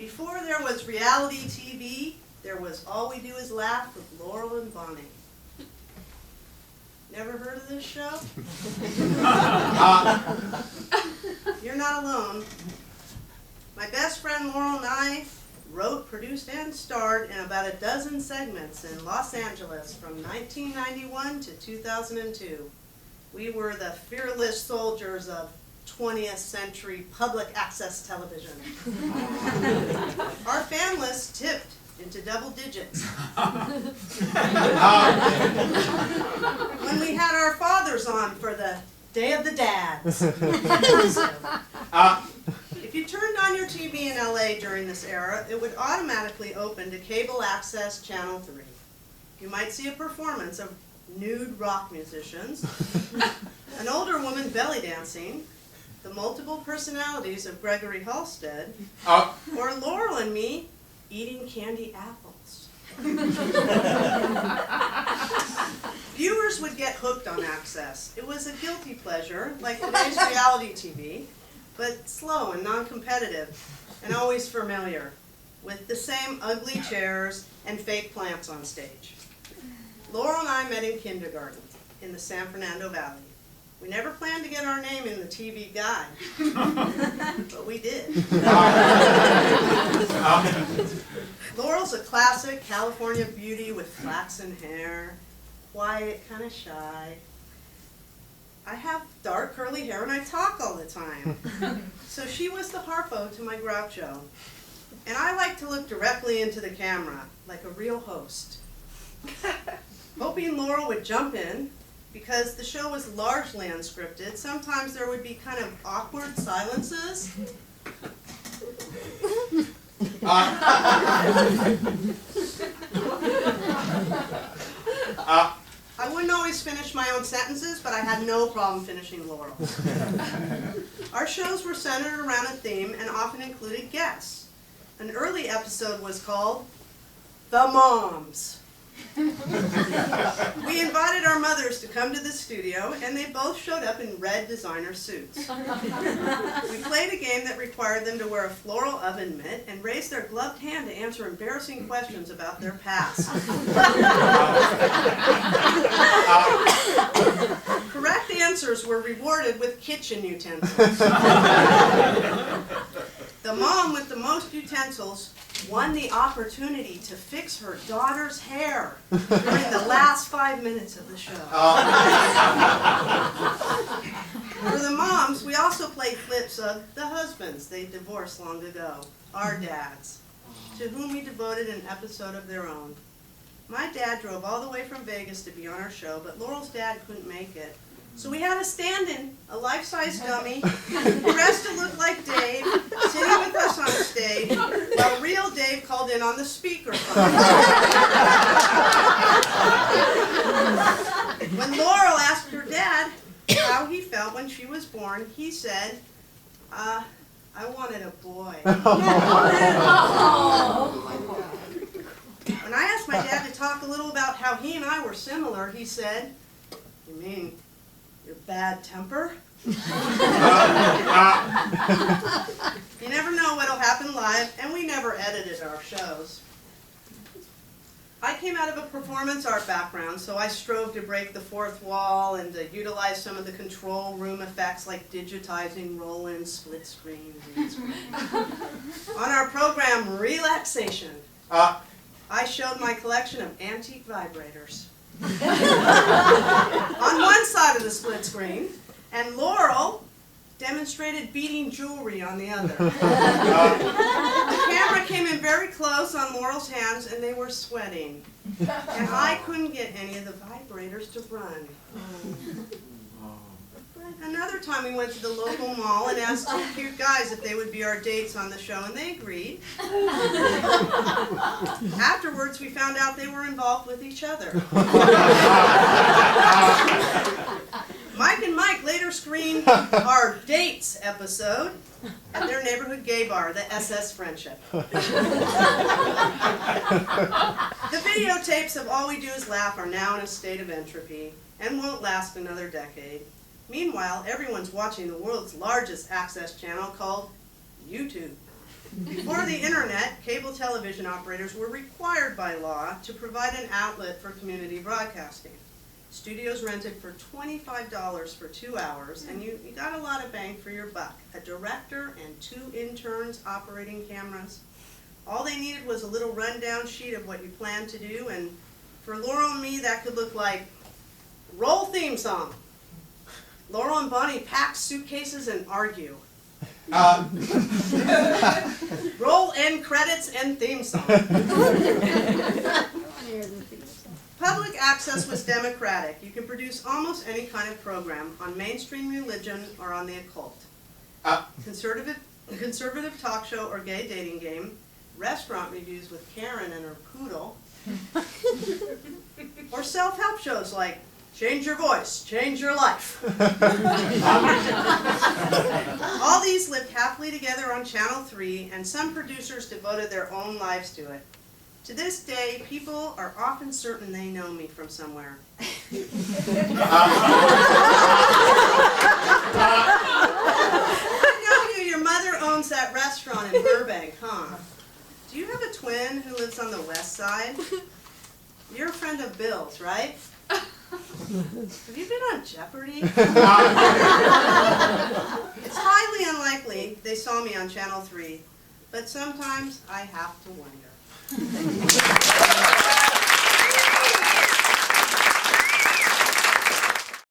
Before there was reality TV, there was All We Do Is Laugh with Laurel and Bonnie. Never heard of this show? You're not alone. My best friend Laurel and I wrote, produced, and starred in about a dozen segments in Los Angeles from 1991 to 2002. We were the fearless soldiers of 20th century public access television. Our fan list tipped into double digits. When we had our fathers on for the Day of the Dads. If you turned on your TV in LA during this era, it would automatically open to cable access channel 3. You might see a performance of nude rock musicians, an older woman belly dancing, the multiple personalities of Gregory Halstead, or Laurel and me eating candy apples. Viewers would get hooked on Access. It was a guilty pleasure, like today's reality TV, but slow and non-competitive, and always familiar, with the same ugly chairs and fake plants on stage. Laurel and I met in kindergarten in the San Fernando Valley. We never planned to get our name in the TV guide, but we did. Laurel's a classic California beauty with flaxen hair, quiet, kind of shy. I have dark curly hair and I talk all the time. So she was the Harpo to my Groucho. And I like to look directly into the camera, like a real host. Hoping Laurel would jump in, because the show was largely unscripted. Sometimes there would be kind of awkward silences. I wouldn't always finish my own sentences, but I had no problem finishing Laurel's. Our shows were centered around a theme and often included guests. An early episode was called The Moms. We invited our mothers to come to the studio, and they both showed up in red designer suits. We played a game that required them to wear a floral oven mitt and raise their gloved hand to answer embarrassing questions about their past. Correct answers were rewarded with kitchen utensils. The mom with the most utensils won the opportunity to fix her daughter's hair during the last 5 minutes of the show. For the moms, we also played clips of the husbands they divorced long ago, our dads, to whom we devoted an episode of their own. My dad drove all the way from Vegas to be on our show, but Laurel's dad couldn't make it. So we had a stand-in, a life-size dummy, dressed to look like Dave, sitting with us on stage, while real Dave called in on the speakerphone. When Laurel asked her dad how he felt when she was born, he said, I wanted a boy. When I asked my dad to talk a little about how he and I were similar, he said, "You mean your bad temper?" You never know what'll happen live, and we never edited our shows. I came out of a performance art background, so I strove to break the fourth wall and to utilize some of the control room effects like digitizing, roll-in, split screen, green screen. On our program, Relaxation, I showed my collection of antique vibrators. On one side of the split screen, and Laurel demonstrated beating jewelry on the other. The camera came in very close on Laurel's hands, and they were sweating. And I couldn't get any of the vibrators to run. Another time we went to the local mall and asked two cute guys if they would be our dates on the show, and they agreed. Afterwards, we found out they were involved with each other. Mike and Mike later screened our Dates episode at their neighborhood gay bar, the SS Friendship. The videotapes of All We Do Is Laugh are now in a state of entropy and won't last another decade. Meanwhile, everyone's watching the world's largest access channel called YouTube. Before the internet, cable television operators were required by law to provide an outlet for community broadcasting. Studios rented for $25 for 2 hours, and you got a lot of bang for your buck. A director and 2 interns operating cameras. All they needed was a little rundown sheet of what you planned to do, and for Laurel and me, that could look like, roll theme song. Laurel and Bonnie pack suitcases and argue. Roll end credits and theme song. Public access was democratic. You could produce almost any kind of program on mainstream religion or on the occult. Conservative talk show or gay dating game, restaurant reviews with Karen and her poodle, or self-help shows like Change Your Voice, Change Your Life. All these lived happily together on Channel 3, and some producers devoted their own lives to it. To this day, people are often certain they know me from somewhere. I know you, your mother owns that restaurant in Burbank, huh? Do you have a twin who lives on the west side? You're a friend of Bill's, right? Have you been on Jeopardy? It's highly unlikely they saw me on Channel 3, but sometimes I have to wonder.